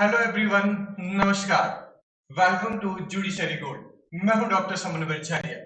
Hello everyone, नमस्कार। Welcome to judiciary gold. मैं हूं डॉक्टर समन बिरछारिया।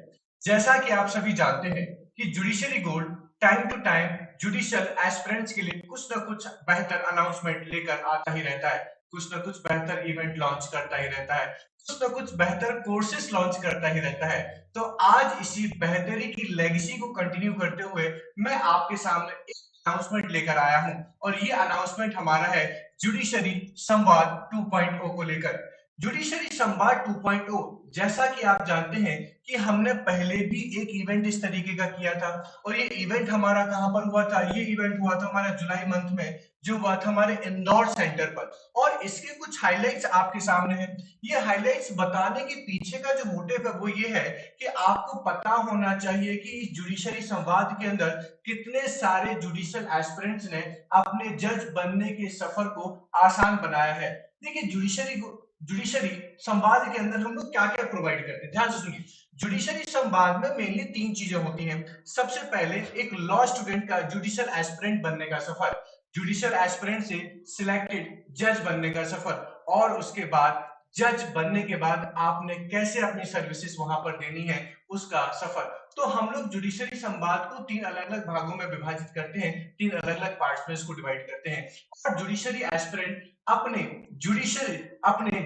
जैसा कि आप सभी जानते हैं कि judiciary gold time to time judicial aspirants के लिए कुछ ना कुछ बेहतर अनाउंसमेंट लेकर आता ही रहता है, कुछ ना कुछ बेहतर इवेंट लॉन्च करता ही रहता है, कुछ ना कुछ बेहतर कोर्सेज लॉन्च करता ही रहता है। तो आज इसी बेहतरी की लेगेसी को कंटिन्यू करते हुए मैं आपके सामने एक अनाउंसमेंट लेकर आया हूं, और ये अनाउंसमेंट हमारा है जुडिशरी संवाद 2.0 को लेकर। जुडिशरी संवाद 2.0, जैसा कि आप जानते हैं कि हमने पहले भी एक इवेंट इस तरीके का किया था, और ये इवेंट हमारा कहां पर हुआ था? ये इवेंट हुआ था हमारा जुलाई मंथ में, जो हुआ था हमारे इंदौर सेंटर पर। और इसके कुछ हाइलाइट्स आपके सामने हैं। ये हाइलाइट्स बताने के पीछे का जो मोटिव है वो ये है कि आपको पता होना चाहिए कि इस जुडिशरी संवाद के अंदर कितने सारे जुडिशियल एस्पिरेंट्स ने अपने जज बनने के सफर को आसान बनाया है। देखिए, जुडिशरी संवाद के अंदर हम लोग क्या क्या प्रोवाइड करते हैं, ध्यान से सुनिए। जुडिशरी संवाद में मेनली तीन चीजें होती हैं। सबसे पहले एक लॉ स्टूडेंट का जुडिशियल एस्पिरेंट बनने का सफर, जुडिशियल एस्पिरेंट से सिलेक्टेड जज बनने का सफर, और उसके बाद जज बनने के बाद आपने कैसे अपनी सर्विसेज वहां पर देनी है, उसका सफर। तो हम लोग जुडिशरी संवाद को तीन अलग अलग भागों में विभाजित करते हैं, तीन अलग अलग पार्ट्स में इसको डिवाइड करते हैं। और जुडिशरी एस्पिरेंट अपने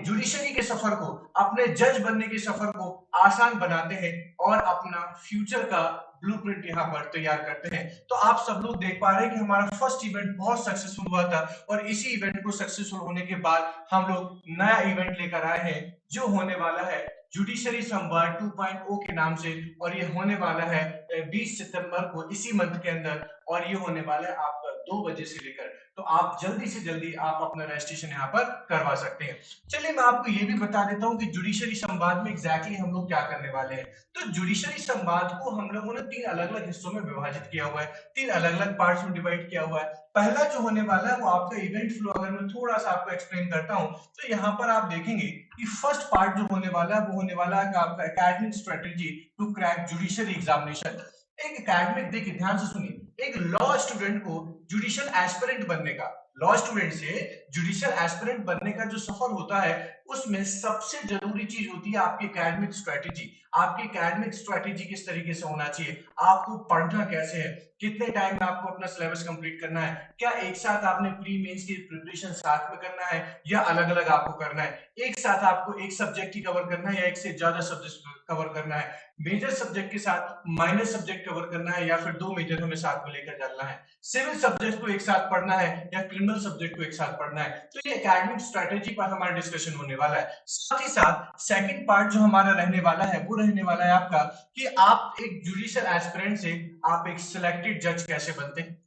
जुडिशरी के सफर को, अपने जज बनने के सफर को आसान बनाते हैं और अपना फ्यूचर का ब्लूप्रिंट यहाँ पर तैयार करते हैं। तो आप सब लोग देख पा रहे हैं कि हमारा फर्स्ट इवेंट बहुत सक्सेसफुल हुआ था, और इसी इवेंट को सक्सेसफुल होने के बाद हम लोग नया इवेंट लेकर आए हैं, जो होने वाला है जुडिशरी संवाद 2.0 के नाम से। और ये होने वाला है 20 सितंबर को, इसी मंथ के अंदर। और ये होने वाला है आपका 2 बजे से लेकर। तो आप जल्दी से जल्दी आप अपना रजिस्ट्रेशन यहाँ पर करवा सकते हैं। चलिए, मैं आपको ये भी बता देता हूँ कि जुडिशरी संवाद में एग्जैक्टली हम लोग क्या करने वाले हैं। तो जुडिशरी संवाद को हम लोगों ने तीन अलग अलग हिस्सों में विभाजित किया हुआ है, तीन अलग अलग पार्ट्स में डिवाइड किया हुआ है। पहला जो होने वाला है वो आपका इवेंट फ्लो, अगर मैं थोड़ा सा आपको एक्सप्लेन करता हूं, तो यहाँ पर आप देखेंगे कि फर्स्ट पार्ट जो होने वाला है वो होने वाला है आपका academic strategy to crack judicial examination. एक एकेडमिक, देखिए ध्यान से सुनिए, एक लॉ स्टूडेंट को जुडिशियल एस्पिरेंट बनने का, लॉ स्टूडेंट से जुडिशियल एस्पिरेंट बनने का जो सफर होता है, उसमें सबसे जरूरी चीज होती है आपकी एकेडमिक स्ट्रेटेजी। आपकी एकेडमिक स्ट्रेटेजी किस तरीके से होना चाहिए, आपको पढ़ना कैसे है, कितने टाइम में आपको अपना सिलेबस कंप्लीट करना है, क्या एक साथ आपने प्री मेंस की प्रिपरेशन साथ में करना है या अलग अलग आपको करना है, एक साथ आपको एक सब्जेक्ट ही कवर करना है या एक से ज्यादा सब्जेक्ट कवर करना है, मेजर सब्जेक्ट के साथ माइनर सब्जेक्ट कवर करना है या फिर दो मेजर हमें साथ में लेकर चलना है, सिविल सब्जेक्ट को एक साथ पढ़ना है या क्रिमिनल सब्जेक्ट को एक साथ पढ़ना है। तो ये एकेडमिक स्ट्रेटेजी पर हमारा डिस्कशन होने वाला है। साथ ही साथ सेकंड पार्ट जो हमारा रहने वाला है वो रहने वाला है आपका कि आप एक जुडिशियल एस्पिरेंट से आप एक सिलेक्टेड जज कैसे बनते हैं,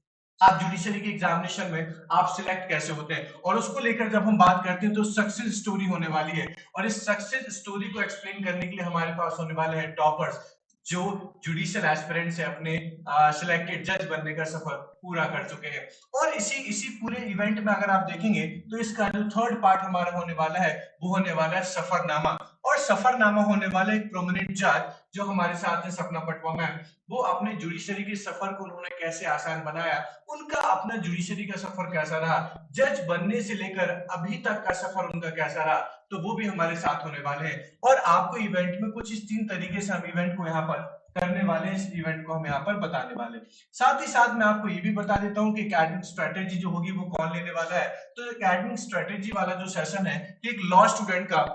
आप जुडिशरी के एग्जामिनेशन में आप सिलेक्ट कैसे होते हैं। और उसको लेकर जब हम बात करते हैं तो सक्सेस स्टोरी होने वाली है, और इस सक्सेस स्टोरी को एक्सप्लेन करने के लिए हमारे पास होने वाले हैं टॉपर्स, जो जुडिशियल एस्पिरेंट से अपने सिलेक्टेड जज बनने का सफर पूरा कर चुके हैं। और इसी इसी पूरे इवेंट में अगर आप देखेंगे तो इसका जो थर्ड पार्ट हमारा होने वाला है वो होने वाला है सफरनामा। और सफरनामा होने वाला एक प्रोमिनेंट जज जो हमारे साथ है, सपना पटवा मैम, वो अपने जुडिशरी के सफर को उन्होंने कैसे आसान बनाया, उनका अपना जुडिशरी का सफर कैसा रहा, जज बनने से लेकर अभी तक का सफर उनका कैसा रहा, तो वो भी हमारे साथ होने वाले हैं। और आपको इवेंट में कुछ इस तीन तरीके से हम इवेंट को यहाँ पर करने वाले हैं, इस इवेंट को हम यहाँ पर बताने वाले हैं। साथ ही साथ मैं आपको ये भी बता देता हूँ कि एकेडमिक स्ट्रेटेजी जो होगी वो कौन लेने वाला है। तो एकेडमिक स्ट्रेटेजी वाला जो सेशन है, एक लॉ स्टूडेंट का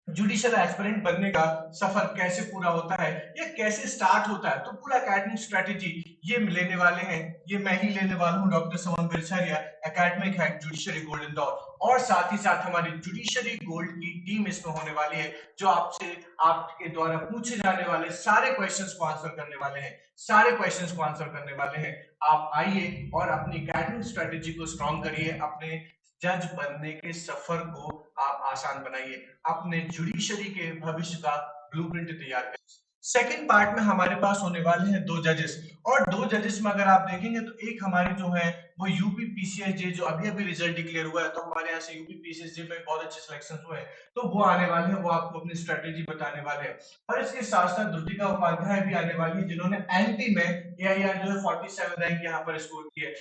जुडिशियल एस्पिरेंट बनने का सफर कैसे पूरा होता है या कैसे स्टार्ट होता है, तो पूरा एकेडमिक स्ट्रेटेजी ये लेने वाले हैं, ये मैं ही लेने वाला हूं, doctor Saman Bircharia, academic head judiciary gold Indore. और साथ ही साथ हमारी जुडिशरी गोल्ड की टीम इसमें होने वाली है, जो आपसे आपके द्वारा पूछे जाने वाले सारे क्वेश्चंस को आंसर करने वाले हैं, सारे क्वेश्चंस को आंसर करने वाले हैं। आप आइए और अपनी एकेडमिक स्ट्रेटेजी को स्ट्रॉन्ग करिए, अपने जज बनने के सफर को आप आसान बनाइए, अपने जुडिशरी के भविष्य का ब्लूप्रिंट तैयार करिए। सेकंड पार्ट में हमारे पास होने वाले हैं 2 जजेस, और 2 जजेस में अगर आप देखेंगे तो एक हमारे जो है वो यूपी पीसीएसजे जो अभी-अभी रिजल्ट डिक्लेयर हुआ है, तो हमारे यहाँ से यूपी पीसीएसजे में बहुत अच्छे सिलेक्शन हुए हैं, तो वो आने वाले हैं, वो आपको अपनी स्ट्रेटेजी बताने वाले हैं। और इसके साथ-साथ द्रुतिका उपाध्याय भी आने वाली है, जिन्होंने एमपी में एआईआर जो है 47 रैंक यहाँ पर स्कोर की है।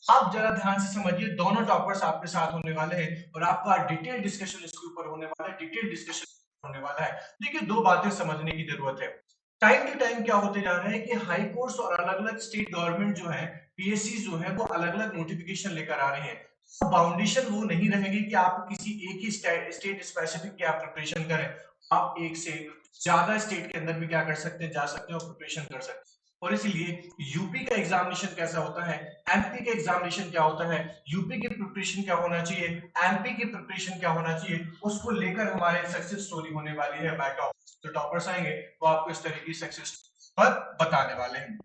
आप जरा ध्यान से समझिए, दोनों टॉपर्स आपके साथ होने वाले हैं और आपका डिटेल डिस्कशन इसके ऊपर होने वाला है, डिटेल डिस्कशन होने वाला है। देखिए, 2 बातें समझने की जरूरत है। टाइम टू टाइम क्या होते जा रहा है कि हाई कोर्ट्स और अलग-अलग स्टेट गवर्नमेंट जो है, पीएससी जो है, वो अलग-अलग नोटिफिकेशन लेकर आ रहे हैं। बाउंडेशन वो नहीं रहेगी कि आप किसी एक ही स्टेट स्पेसिफिक की आप प्रिपरेशन करें। आप एक से ज्यादा स्टेट के अंदर भी क्या कर सकते हैं, जा सकते हैं और प्रिपरेशन कर सकते हैं। और इसलिए यूपी का एग्जामिनेशन कैसा होता है, एमपी का एग्जामिनेशन क्या होता है, यूपी की प्रिपरेशन क्या होना चाहिए, एमपी की प्रिपरेशन क्या होना चाहिए, उसको लेकर हमारे सक्सेस स्टोरी होने वाली है। बाय जो टॉपर्स आएंगे वो आपको इस तरह की सक्सेस पर बताने वाले हैं।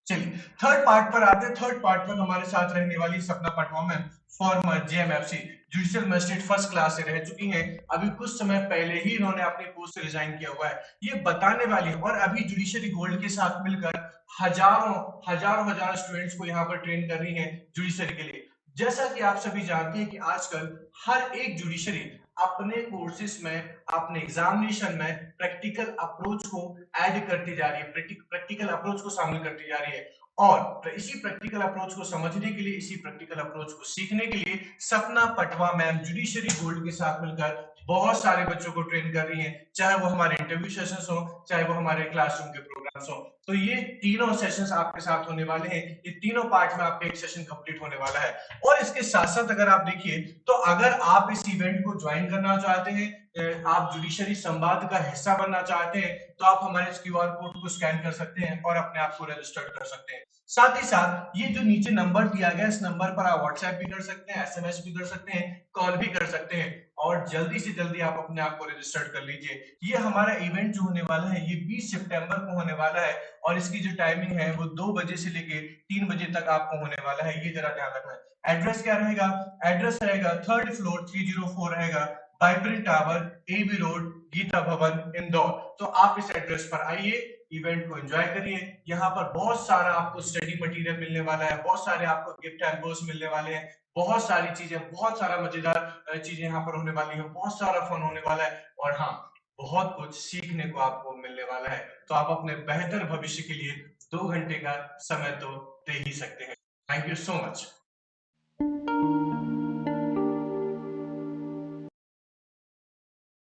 चलिए, थर्ड पार्ट पर आते हैं। थर्ड पार्ट पर हमारे साथ रहने वाली सपना Patwa ma'am, farmer JMFC judicial magistrate first class से रह चुकी हैं। अभी कुछ समय पहले ही इन्होंने अपने पोस्ट से रिजाइन किया हुआ है। ये बताने वाली है, और अभी जुडिशरी गोल्ड के साथ मिलकर हजारों स्टूडेंट्स को यहाँ पर ट्रेन कर रही है जुडिशरी के लिए। जैसा कि आप सभी जानते हैं कि आजकल हर एक जुडिशरी अपने कोर्सेज में, अपने एग्जामिनेशन में प्रैक्टिकल अप्रोच को ऐड करती जा रही है, प्रैक्टिकल अप्रोच को शामिल करती जा रही है। और इसी प्रैक्टिकल अप्रोच को समझने के लिए, इसी प्रैक्टिकल अप्रोच को सीखने के लिए सपना पटवा मैम जुडिशरी गोल्ड के साथ मिलकर बहुत सारे बच्चों को ट्रेन कर रही हैं, चाहे वो हमारे इंटरव्यू सेशंस हो, चाहे वो हमारे क्लासरूम के प्रोग्राम्स हो। तो ये तीनों सेशंस आपके साथ होने वाले हैं। ये तीनों पार्ट में आपका एक सेशन कंप्लीट होने वाला है। और इसके साथ साथ अगर आप देखिए, तो अगर आप इस इवेंट को ज्वाइन करना चाहते हैं, आप जुडिशरी संवाद का हिस्सा बनना चाहते हैं, तो आप हमारे इस क्यूआर कोड को स्कैन कर सकते हैं और अपने आप को रजिस्टर्ड कर सकते हैं। साथ ही साथ ये जो नीचे नंबर दिया गया है, इस नंबर पर आप व्हाट्सएप भी कर सकते हैं, एसएमएस भी कर सकते हैं, कॉल भी कर सकते हैं, और जल्दी से जल्दी आप अपने आप को रजिस्टर्ड कर लीजिए। ये हमारा इवेंट जो होने वाला है, ये 20 सितंबर को होने वाला है, और इसकी जो टाइमिंग है वो 2 बजे से लेके 3 बजे तक आपको होने वाला है। ये जरा ध्यान रखना है। एड्रेस क्या रहेगा? एड्रेस रहेगा 3rd फ्लोर 304 रहेगा, vibrant tower, AB road, Geeta Bhawan, Indore. तो आप इस एड्रेस पर आइए, इवेंट को एंजॉय करिए। यहाँ पर बहुत सारा आपको स्टडी मटेरियल मिलने वाला है, बहुत सारे आपको गिफ्ट हैम्पर्स मिलने वाले हैं, बहुत सारी चीजें, बहुत सारा मजेदार चीजें यहाँ पर होने वाली है, बहुत सारा फन होने वाला है, और हाँ, बहुत कुछ सीखने को आपको मिलने वाला है। तो आप अपने बेहतर भविष्य के लिए 2 घंटे का समय तो दे ही सकते हैं। Thank you so much.